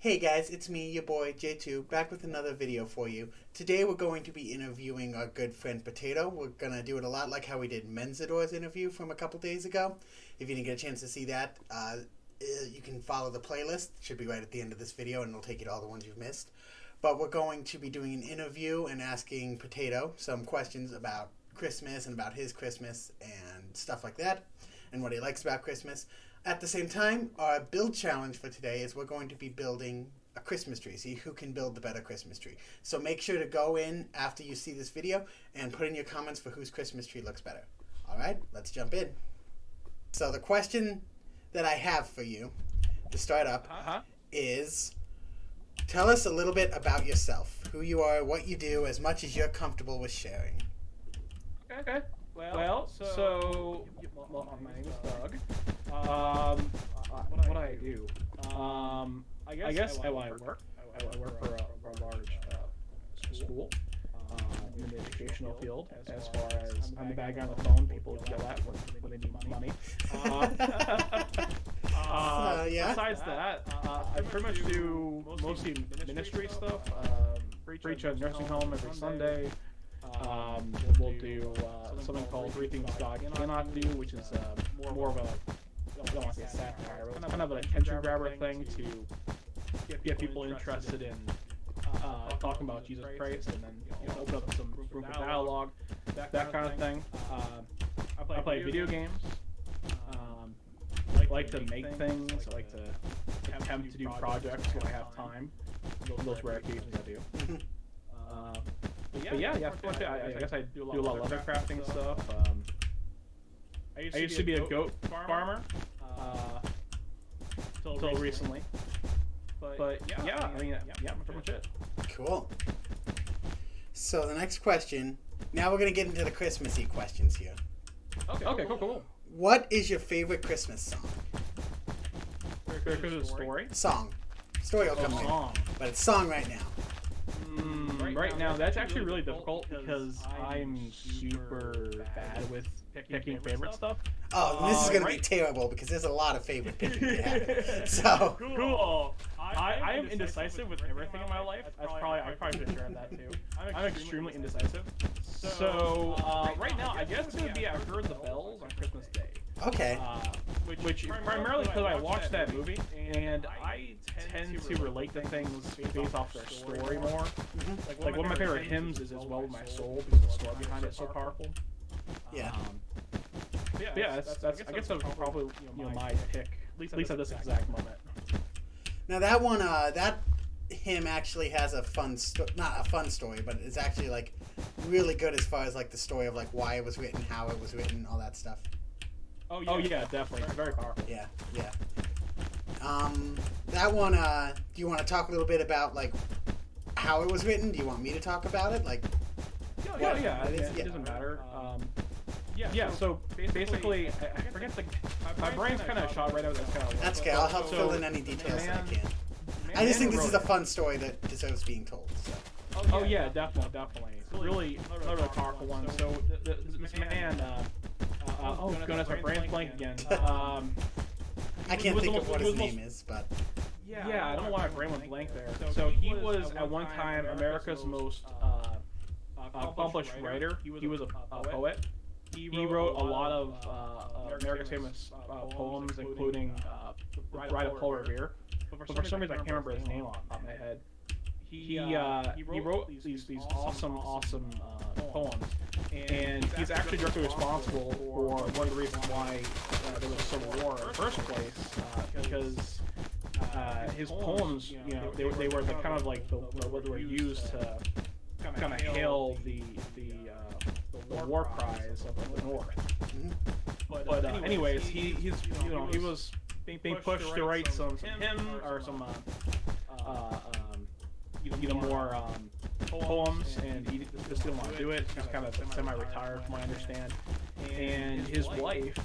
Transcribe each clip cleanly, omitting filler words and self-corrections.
Hey guys, it's me, your boy J2, back with another video for you. Today we're going to be interviewing our good friend Potato. We're going to do it a lot like how we did Menzador's interview from a couple days ago. If you didn't get a chance to see that, you can follow the playlist. It should be right at the end of this video and it'll take you to all the ones you've missed. But we're going to be doing an interview and asking Potato some questions about Christmas and about his Christmas and stuff like that, and what he likes about Christmas. At the same time, our build challenge for today is we're going to be building a Christmas tree. See who can build the better Christmas tree. So make sure to go in after you see this video and put in your comments for whose Christmas tree looks better. All right, let's jump in. So the question that I have for you to start up is, tell us a little bit about yourself, who you are, what you do, as much as you're comfortable with sharing. Okay. Well, my name is Doug. What do I do? I guess I work. I work for a large school in the educational field. As far as I'm the bad guy on the phone, people yell at when they need money. Besides that, I pretty much do mostly ministry stuff. Preach at a nursing home every Sunday. We'll do something called Three Things God Cannot Do, which is more of a, I don't want to say satire, but kind of an attention grabber thing to get people interested in talking about Jesus Christ, and then open up some room for dialogue, that kind of thing. I play video games. I like to make things. I like to attempt to do projects when I have time. Those rare occasions I do. But yeah, pretty much it. I guess I do a lot of leather crafting stuff. I used to be a goat farmer until recently. But yeah, pretty much it. Cool. So the next question, now we're going to get into the Christmassy questions here. Okay, cool. What is your favorite Christmas song? Christmas story? Song. Story will come later. But it's song right now. Right now, that's actually really difficult because I'm super bad with picking favorite stuff. Oh, this is going to be terrible because there's a lot of favorite picking to have. So cool. I am indecisive with everything in my life. I probably should share that too. I'm extremely indecisive. So right now, I guess it's going to be I Heard the Bells on Christmas Day. Okay. Which primarily because I watched that movie and I tend to relate to things based off their story more. Like one of my favorite hymns is "As Well With My Soul" because the story behind it is so powerful. Yeah. That's I guess that's probably my pick, at least at this exact moment. Now that one, that hymn actually has a fun, not a fun story, but it's actually like really good as far as like the story of like why it was written, how it was written, all that stuff. Oh yeah, definitely. It's very powerful. Yeah. That one, do you want to talk a little bit about like how it was written? Do you want me to talk about it? Like, yeah, it doesn't matter. So basically, I forget my brain's kind of shot right out of the That's okay. I'll help fill in any details that I can. I just think this is a fun story that deserves being told. So. Oh yeah, definitely. It's really another powerful one. So this man, oh goodness, my brain's blank again. I can't think of what his name is, but yeah, I don't know why my brain went blank there. So he was at one time America's most accomplished writer. He was a poet. He wrote a lot of America's famous poems, including Bride of Paul Revere. But for some reason, I can't remember his name off the top of my head. He wrote these awesome poems, and he's actually directly responsible for one of the reasons why there was a civil war in the first place, because his poems, they were the kind of like what they were used to kind of hail the war cries of the North. But anyways, he was being pushed to write some hymn or some more poems, and he just didn't want to do it. He's kind of semi-retired, from what I understand. And his wife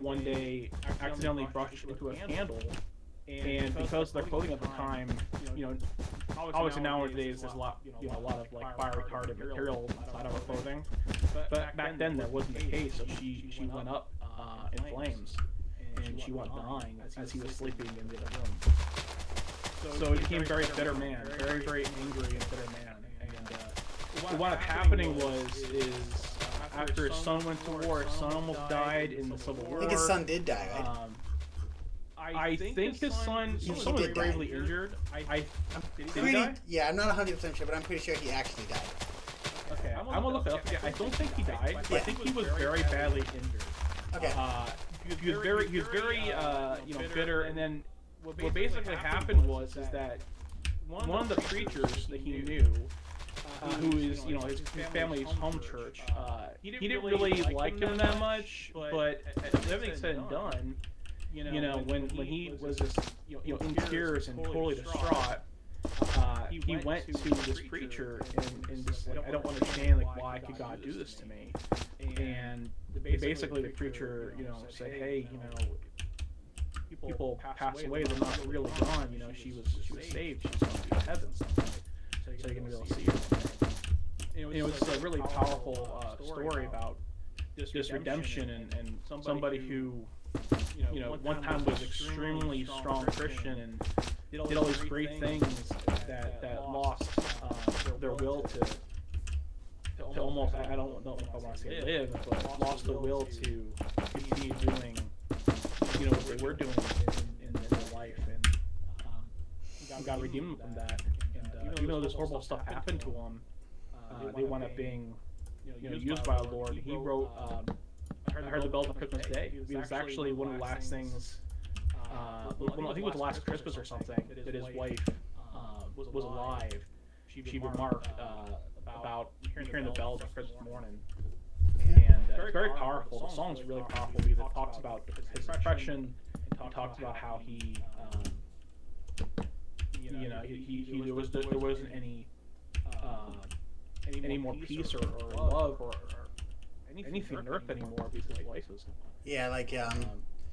one day accidentally brushed into a candle, and because of their clothing at the time, obviously nowadays there's a lot of like fire retardant material inside of her clothing, but back then that wasn't the case. So she went up in flames, and she went dying as he was sleeping in the other room. So he became a very bitter man, very angry and bitter man. And what ended up happening is after his son went to war, his son almost died in the Civil War. I think his son did die, right? I think his son was gravely injured. Did he die? Yeah, I'm not 100% sure, but I'm pretty sure he actually died. Okay, I'm gonna look it up. I don't think he died. But I think he was very badly injured. Okay. He was very bitter. And then what basically happened was that one of the preachers that he knew, who is his family's home church, he didn't really like him that much. But everything said and done, when he was just in tears and totally distraught, he went to this preacher and just like, I don't understand why could God do this to me? And basically the preacher said, hey, people pass away, they're not really gone. She was saved, she's going to be in heaven someday, so you can really see her. It was a really powerful story about this redemption and somebody who one time was extremely strong Christian and did all these great things that lost their will to almost, I don't know if I want to say live, but lost the will to continue doing what they were doing in their life, and God redeemed them from that. And even though this horrible stuff happened to them, they wound up being used by the Lord. He wrote I Heard the Bells on Christmas Day. It was actually one of the last things, I think it was the last Christmas or something, that his wife was alive. She remarked about hearing the bells on Christmas morning. And it's very powerful. The song's really powerful because it talks about his depression. It talks about how he there wasn't any more peace or love or anything on earth anymore because his wife was gone. Yeah, like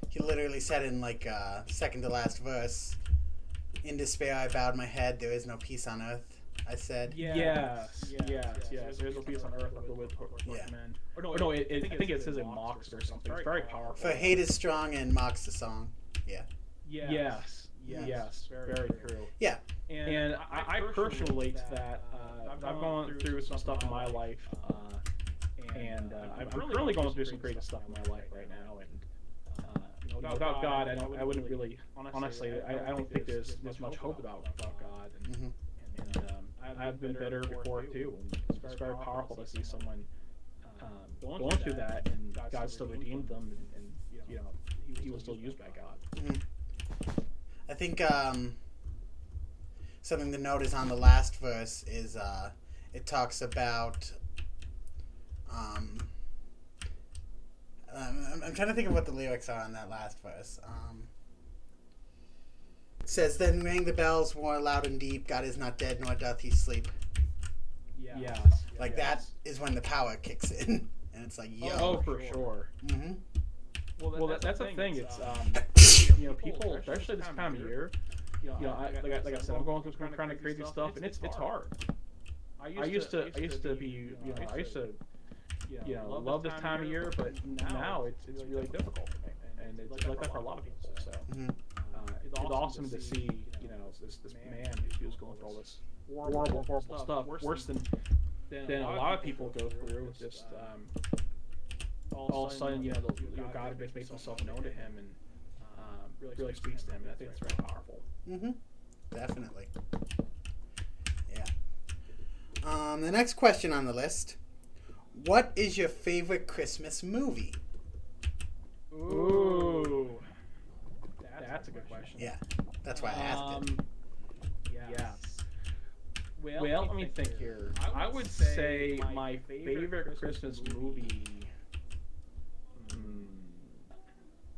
he literally said in like second to last verse, "In despair I bowed my head. There is no peace on earth." I said. Yes. There's no peace on earth like the wind towards men. Or no, I think it says it mocks or something. It's very powerful. For hate is strong and mocks the song. Yeah. Yes. Very true. Yeah. And I personally relate to that. I've gone through some stuff in my life, and I'm currently going through some crazy stuff in my life right now. And without God, I wouldn't really, honestly, I don't think there's much hope without God. And I've been bitter before too. And it's very powerful to see someone going through that, and God still redeemed them, and he was still used by God. Mm-hmm. I think something to note is on the last verse is it talks about I'm trying to think of what the lyrics are on that last verse. It says, "Then rang the bells more loud and deep. God is not dead, nor doth he sleep." Yes. Like that is when the power kicks in, and it's like, yo. Oh, for sure. Mm-hmm. Well, that's the thing. It's people, especially this time of year. Like I said, I'm going through some kind of crazy stuff, and it's hard. I used to be, I used to love this time of year, but now it's really difficult for me, and it's like that for a lot of people. So it's awesome to see, this man who was going through all this horrible stuff, worse than a lot of people go through. Just all of a sudden, God makes himself known to him and really speaks to him, and I think it's very powerful. Mm-hmm. Definitely. Yeah. The next question on the list: what is your favorite Christmas movie? Ooh, that's a good question. Yeah, that's why I asked it. Yes. Well, let me think here. I would say my favorite Christmas movie.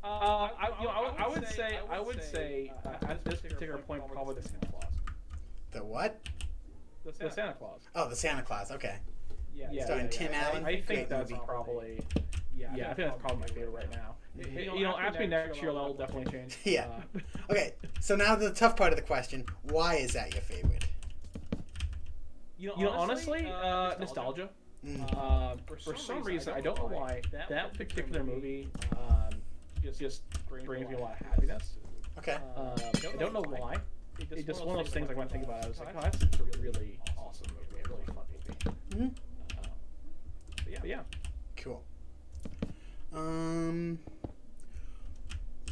I would say at this particular point probably the Santa Claus. The what? The Santa Claus. Oh, the Santa Claus. Okay. Yeah. Starring Tim Allen. I think that's probably. I think that's probably my favorite right now. Ask me next year, that'll definitely change. Yeah. Okay. So now the tough part of the question: why is that your favorite? Honestly, nostalgia. For some reason, I don't know why, that particular movie just brings me a lot of happiness. Okay. I don't know why. it's just one of those things like when I think about it, I was like, oh, that's a really awesome movie, a really fun movie. But yeah. Cool.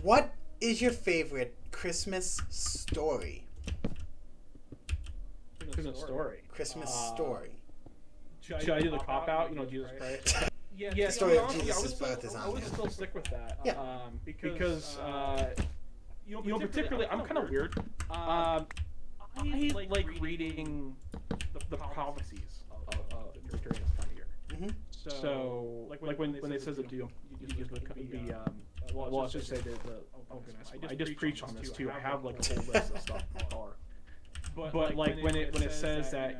What is your favorite Christmas story? Christmas story. Christmas story. Should I do the cop out? You know, Jesus Christ. Yeah, the story of Jesus' birth is on I would there. still stick with that. Yeah. Because you know, particularly, I'm kind of weird. I like reading the prophecies of during this time of year. Mm-hmm. So, like when they says that you just be well, let's just say that oh goodness, I just preached on this too. I have like a whole list of stuff in my car. But like when it says that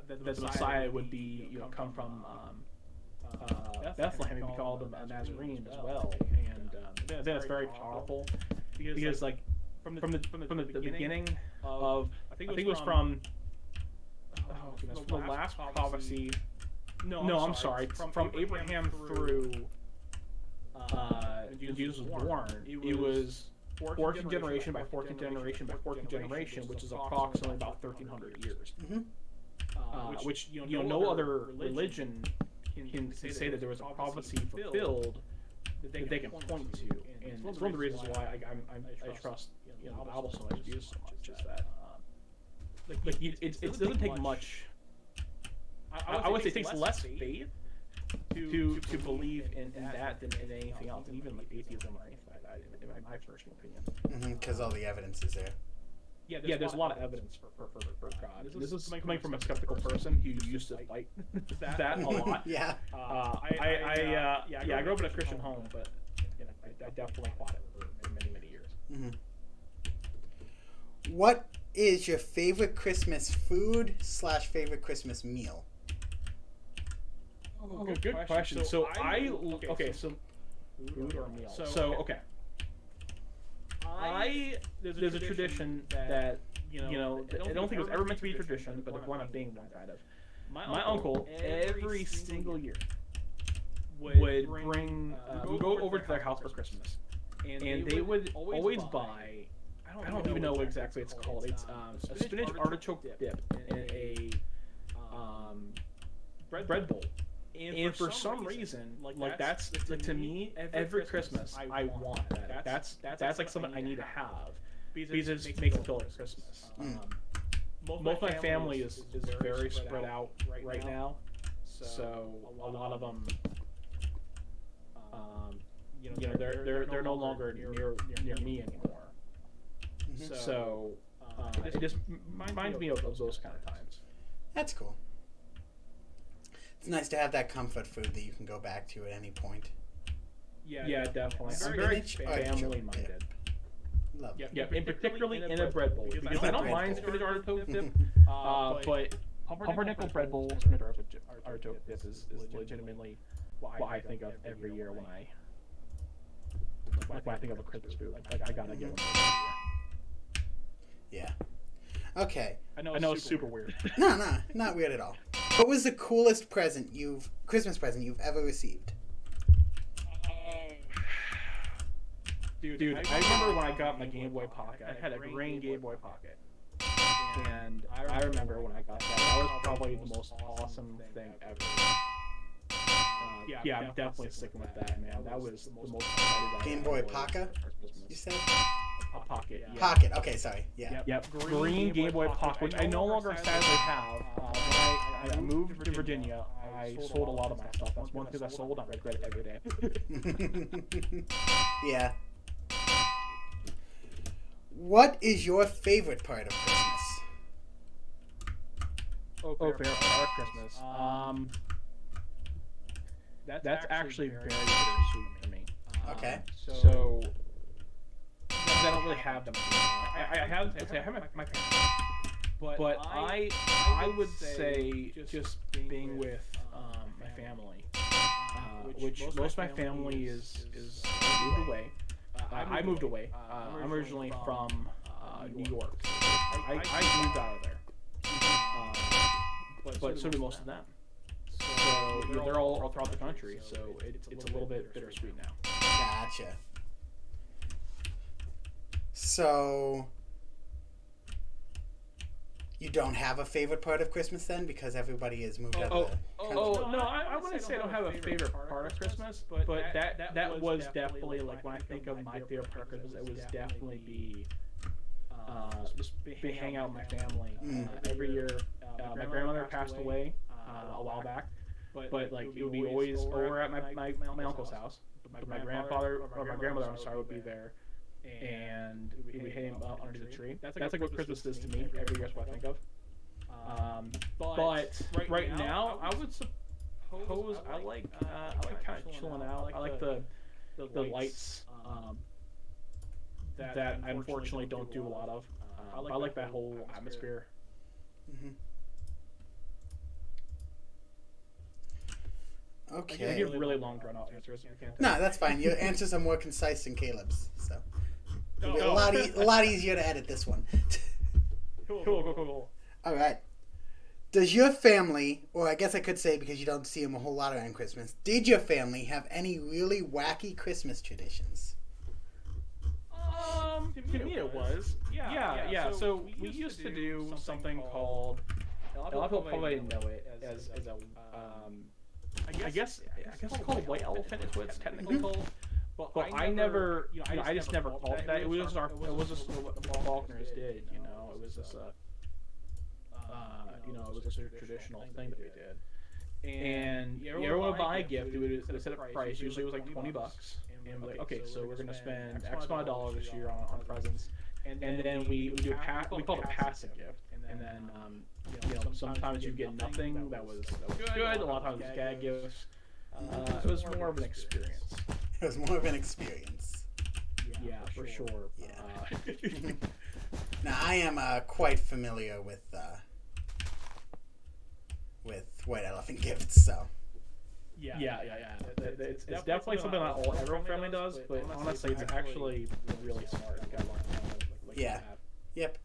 that the Messiah would be come from Bethlehem and be called a Nazarene as well, and I think that's very powerful because like from the beginning of I think it was from the last prophecy. No, I'm sorry. From Abraham through when Jesus was born, it was 14th generation by 14th generation by 14th generation, which is approximately about 1,300 years. Mm-hmm. Which no other religion can say that there was a prophecy fulfilled that they can point to, and it's one of the reasons why I trust the Bible so much, Jesus so much, is that it doesn't take much. I would say it takes less faith to believe in that than in anything else, even like atheism or anything like that, in my personal opinion. Because all the evidence is there. Yeah, there's a lot of evidence for God. This is coming from a skeptical person who used to fight that a lot. Yeah. I grew up in a Christian home, but I definitely fought it for many years. Mm-hmm. What is your favorite Christmas food / favorite Christmas meal? Oh, good question. So so food or meal. So okay. There's a tradition that I don't think it was ever meant to be a tradition, but it wound up being one kind of. My uncle every single year would bring we'd go over to their house for Christmas, and they would always buy. I don't even know what exactly it's called. It's a spinach artichoke dip in a bread bowl. And for some reason, like that's to me, every Christmas I want that. That's like something I need to have because it just makes me feel like Christmas. Most of my family is very spread out right now, so a lot of them, they're no longer near me anymore. Mm-hmm. So it just reminds me of those kind of times. That's cool. It's nice to have that comfort food that you can go back to at any point. Yeah, definitely. I'm Spinach very family-minded. Love it. Yeah, and particularly in a bread bowl. Because I don't mind spinach artichoke dip, but pumpernickel bread bowl spinach artichoke dip is legitimately what I think of every year when I think of a Christmas food. Like I gotta get one every year. Yeah. Okay. I know it's super weird. No, not weird at all. What was the coolest Christmas present you've ever received? Dude, I remember when I got my Game Boy Pocket. I had a green Game Boy Pocket, and I remember when I got that. That was probably the most awesome thing ever. Yeah, I'm definitely sticking with that, man. That was the most excited Game Boy Pocket, you said? A Pocket. Yeah. Pocket. Okay, sorry. Yeah. Yep. Green Game Boy Pocket, which I no longer sadly have. When I moved to Virginia, I sold a lot of my stuff. That's one thing I sold. I regret it every day. Yeah. What is your favorite part of Christmas? Favorite part of Christmas. That's actually very sweet to me. Okay. So I don't really have them. I have my parents, but I would say just being with my family, which most of my family is moved away. I moved away. I'm originally from New York. I moved out of there, but so do most of them. So they're all throughout the country. So it's a little bit bittersweet now. Gotcha. So you don't have a favorite part of Christmas then, because everybody is moved out of the country? No, I wouldn't say I don't have a favorite part of Christmas, but that was definitely like when I think of my favorite part of Christmas, it was definitely be just be hang out with my family. Every year, my grandmother passed away a while back, but like it would be always over at my uncle's house. But my grandfather or my grandmother, I'm sorry, would be there, and we'd be hanging out under the tree. That's like what Christmas is to me. Every year is what I think of. But right now, I would suppose I like kind of chilling out. I like the lights that I unfortunately don't do a lot of. I like that whole atmosphere. Mm-hmm. I Okay. give really long, drawn-out answers. No, that's fine. Your answers are more concise than Caleb's, so it'll be a Oh. lot easier to edit this one. Cool. All right. Does your family, or I guess I could say because you don't see them a whole lot around Christmas, did your family have any really wacky Christmas traditions? To me it was. Yeah. So we used to do something called. A lot of people probably know it as a. I guess it's called white elephant is what it's technically called. But I never, I just never called it that. It was just what the Faulkners did. It was just it was just a traditional thing that we did. And everyone would buy a gift. It would set a price. Usually it was like $20. And we're like, okay, so we're gonna spend X amount of dollars this year on presents. And then we do we call it a passive gift. And then sometimes you get nothing that was good. A lot of times it was gag gifts. It was more of an experience. It was more of an experience. Yeah, for sure. Yeah. Now I am quite familiar with white elephant gifts, so. Yeah. It's definitely something not every family does, but honestly, it's actually really smart. You gotta learn how to Yeah. do that. Yep.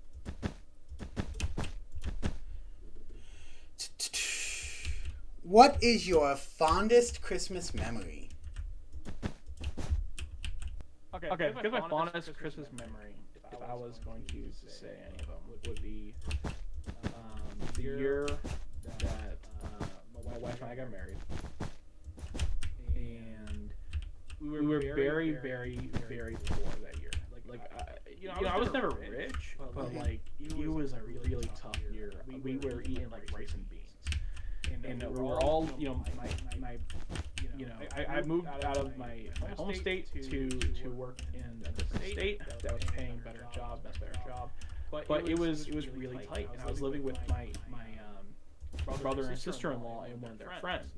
What is your fondest Christmas memory? Okay, because my fondest Christmas memory, if I was going to say any of them, would be the year that my wife and I got married, and we were very, very, very poor that year. I was never rich, but like it was a really tough year. We were eating like rice and beans, and we were all I moved out of my home state to work in a different state that was paying better job, but it was really tight, and I was living with my brother and sister-in-law and one of their friends.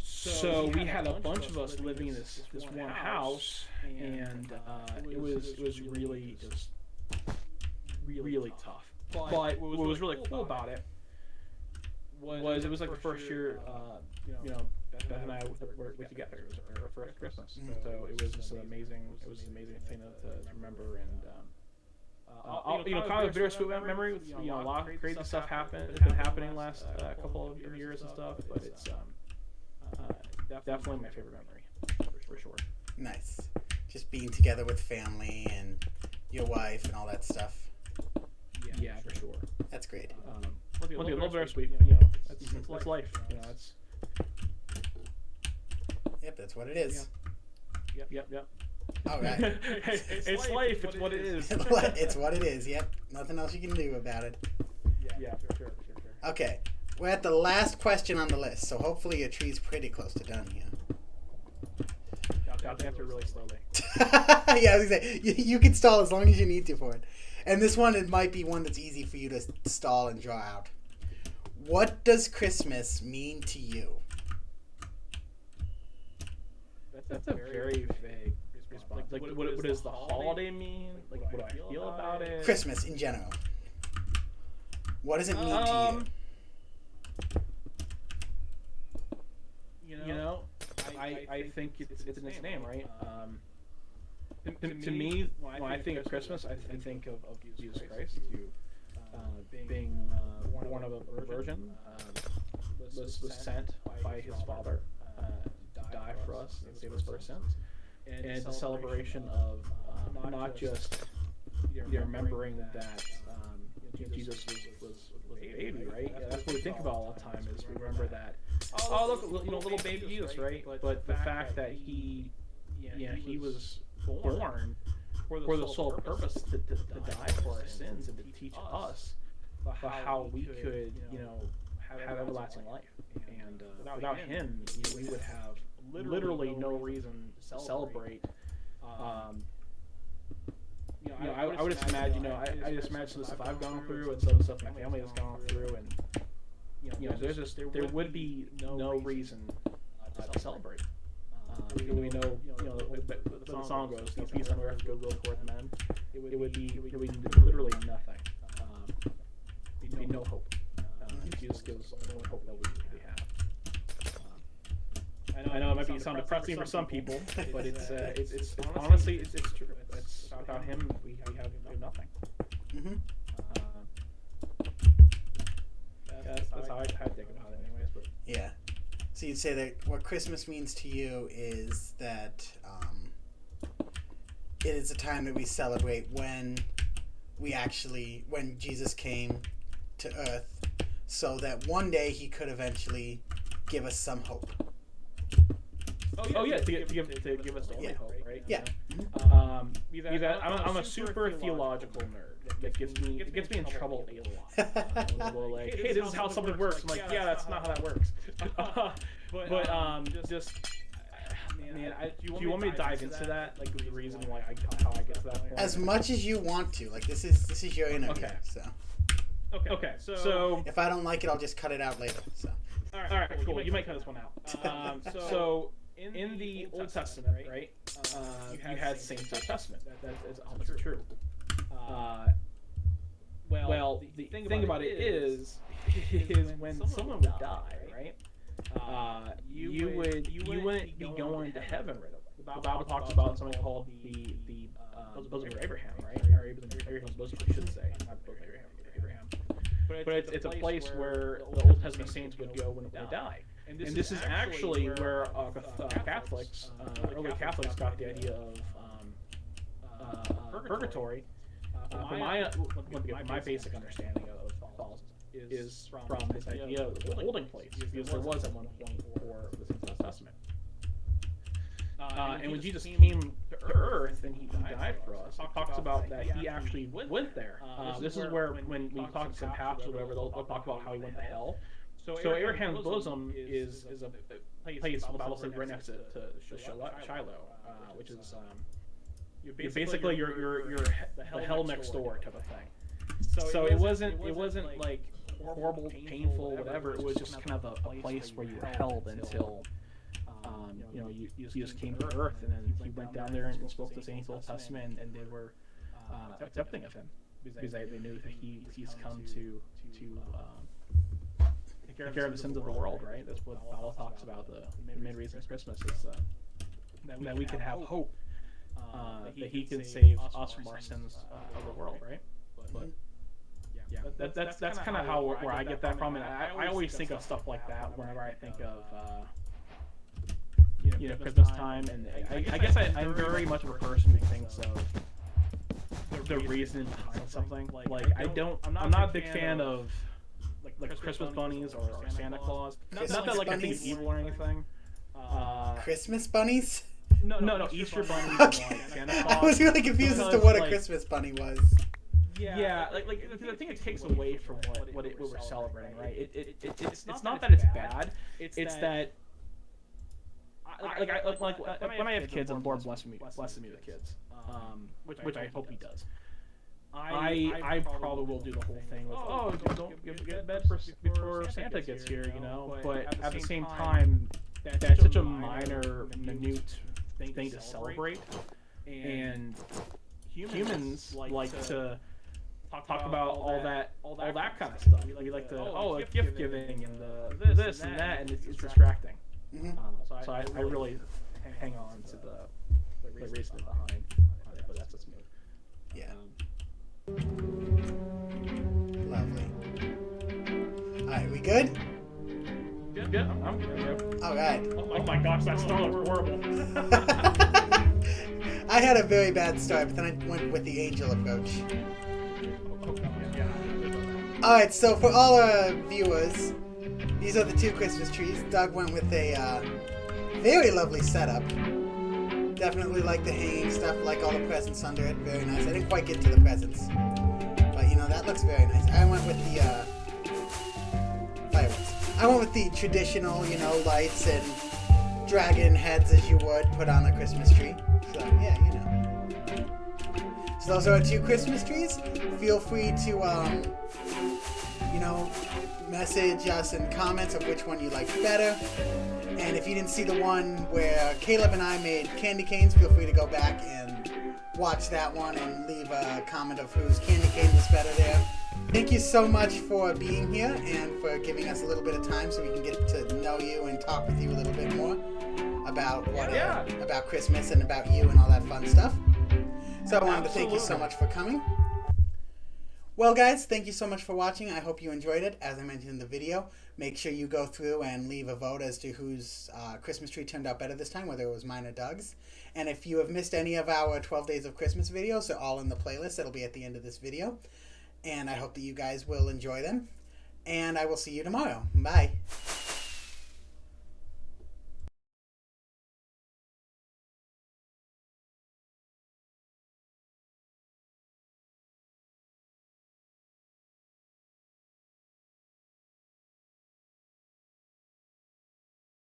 So we had a bunch of us living in this one house, and it was really just really tough. But what was really cool about it was it was like the first year Beth and I were together. It was our first Christmas, so it was just an amazing thing to remember. And kind of a bittersweet memory with a lot of crazy stuff has been happening last couple of years and stuff, but it's definitely my favorite memory for sure. Nice. Just being together with family and your wife and all that stuff. Yeah, for sure. That's great. A little bittersweet, that's life. It's. Yep, that's what it is. Yep. All right. It's life. It's what it is. It's what it is. Yep. Nothing else you can do about it. Yeah, for sure. Okay. We're at the last question on the list, so hopefully your tree's pretty close to done here. Got to answer really slowly. Yeah, I was gonna say, you can stall as long as you need to for it. And this one, it might be one that's easy for you to stall and draw out. What does Christmas mean to you? That's a very vague response. Like what does the holiday mean? Like, what do I feel about it? Christmas in general. What does it mean to you? I think it's in its name, right? To me, when I think of Christmas, I think of Jesus Christ, being born of a virgin, was sent by his Father to die for us and save us for our sins. And it's a celebration of not just remembering that Jesus was a baby, right? Yeah, that's what we think about all the time. Is we remember that. Oh, look, little baby Jesus, right? But the fact that he was born for the sole purpose to die for our sins and to teach us how we could, have everlasting life. And without him, we would have literally no reason to celebrate. I would just imagine, I just imagine the stuff I've gone through and some of the stuff my family has gone through, and there would be no reason to celebrate. We know, the song goes, "Peace on earth, goodwill toward men." It would be literally nothing. There'd be no hope. Jesus gives the only hope that we have. I know it might sound depressing for some people, but it's honestly it's true. It's without him we have nothing. Mm-hmm. That's how I think about it, anyways. But yeah. So you'd say that what Christmas means to you is that it is a time that we celebrate when Jesus came to earth, so that one day he could eventually give us some hope. Oh yeah, to give us the only hope, right? Yeah. I'm a super theological nerd. It gets me in trouble a lot. We're like, hey, this is how something works. I'm like, yeah, that's not how that works. Do you want me to dive into that? Like the reason why how I get to that point? As much as you want to. Like this is your interview. Okay. So. Okay. So if I don't like it, I'll just cut it out later. So. All right. Cool. You might cut this one out. So in the Old Testament, right? You had Saints of the Testament. That is 100% true. Well, the thing about it is when someone would die, right? You wouldn't be going to heaven right away. The Bible talks about something called the bosom of Abraham, right? Or Abraham's bosom, I should say, not bosom of Abraham. But it's a place where the Old Testament saints would go when they die. And this is actually where Catholics, early Catholics, got the idea of purgatory. My basic understanding of Catholicism is from this idea of the holding place, because there was at one point for the Saints of the Testament. And when Jesus came to earth and he died for us, it talks about that he actually went there. This is where when we talk to some pastors or whatever, they'll talk about how he went to hell. So Abraham's bosom is a place the Bible says right next to Shiloh, which is basically your the hell next door type of thing. So it wasn't like horrible, painful, whatever. It was just kind of a place where you were held until Jesus came to earth, and then he went down there and spoke to the Saints of the Old Testament, and they were accepting of him because they knew that he's come to take care of the sins of the world, right? That's what the Bible talks about. The main reason of Christmas is that we can have hope, that he can save us from our sins of the world, right? But that's kind of how where I get that from, and I always think of stuff like that whenever I think of Christmas time, and I guess I'm very much of a person who thinks of the reason behind something. Like I'm not a big fan of like Christmas bunnies or Santa Claus. Not that like I think it's evil or anything. Christmas bunnies? No, Easter bunnies. Okay. And like Santa Claus. I was really confused as to what a Christmas bunny was. Yeah, like I think it takes away from what we're celebrating, right? It's not that it's bad. It's that when I have kids, I'm Lord blessing me with kids, which I hope he does. I probably will do the whole thing with don't get in bed before Santa gets here, But at the same time, that's such a minute thing to celebrate, and humans like to talk about all that kind of stuff. We like to gift giving and the this and that, and it's distracting. Mm-hmm. So I really hang on to the reason behind it, but that's just me. Yeah. Lovely. Alright, we good? Good. I'm good. Alright. Oh my gosh, that song was horrible. I had a very bad start, but then I went with the angel approach. Alright, so for all our viewers, these are the two Christmas trees. Doug went with a very lovely setup. Definitely like the hanging stuff, like all the presents under it. Very nice. I didn't quite get to the presents. But, you know, that looks very nice. I went with the fireworks. I went with the traditional, you know, lights and dragon heads as you would put on a Christmas tree. So, yeah, you know. So those are our two Christmas trees. Feel free to, you know, message us in comments of which one you like better. And if you didn't see the one where Caleb and I made candy canes, feel free to go back and watch that one and leave a comment of whose candy cane was better there. Thank you so much for being here and for giving us a little bit of time so we can get to know you and talk with you a little bit more about what about Christmas and about you and all that fun stuff. So I wanted to thank you so much for coming. Well, guys, thank you so much for watching. I hope you enjoyed it. As I mentioned in the video, make sure you go through and leave a vote as to whose Christmas tree turned out better this time, whether it was mine or Doug's. And if you have missed any of our 12 Days of Christmas videos, they're all in the playlist. It'll be at the end of this video. And I hope that you guys will enjoy them. And I will see you tomorrow. Bye.